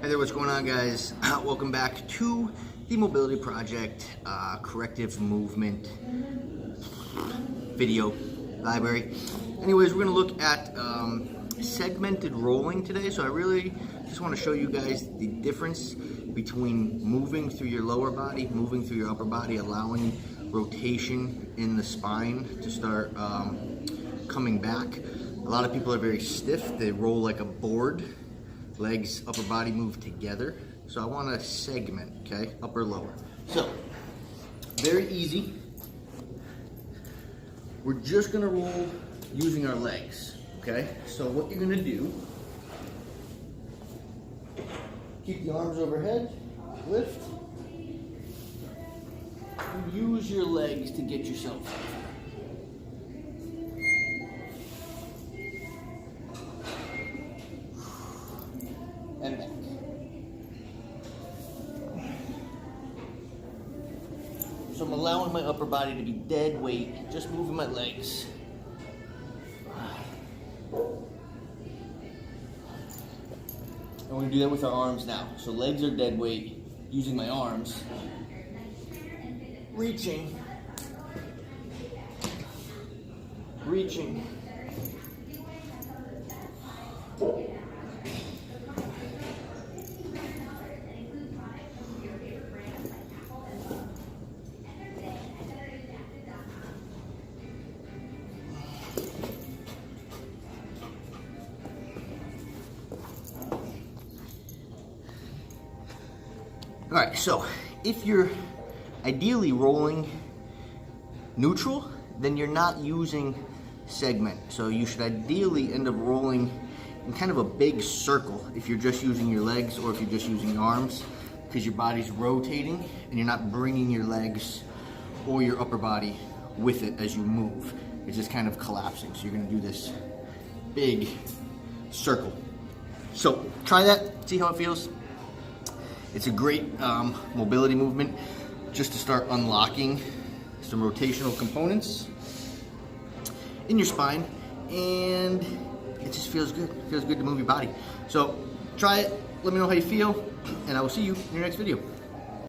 Hey there, what's going on, guys? Welcome back to the Mobility Project corrective movement video library. Anyways, we're going to look at segmented rolling today. So I really just want to show you guys the difference between moving through your lower body, moving through your upper body, allowing rotation in the spine to start coming back. A lot of people are very stiff. They roll like a board. Legs, upper body move together. So I want to segment, okay? Upper, lower. So, very easy. We're just gonna roll using our legs, okay? So what you're gonna do, keep the arms overhead, lift, and use your legs to get yourself up. And back. So I'm allowing my upper body to be dead weight, just moving my legs. And we're gonna do that with our arms now. So legs are dead weight, using my arms, reaching, reaching. All right, so if you're ideally rolling neutral, then you're not using segment. So you should ideally end up rolling in kind of a big circle if you're just using your legs or if you're just using your arms, because your body's rotating and you're not bringing your legs or your upper body with it as you move. It's just kind of collapsing. So you're gonna do this big circle. So try that, see how it feels. It's a great mobility movement just to start unlocking some rotational components in your spine, and it just feels good. It feels good to move your body. So try it, let me know how you feel, and I will see you in your next video.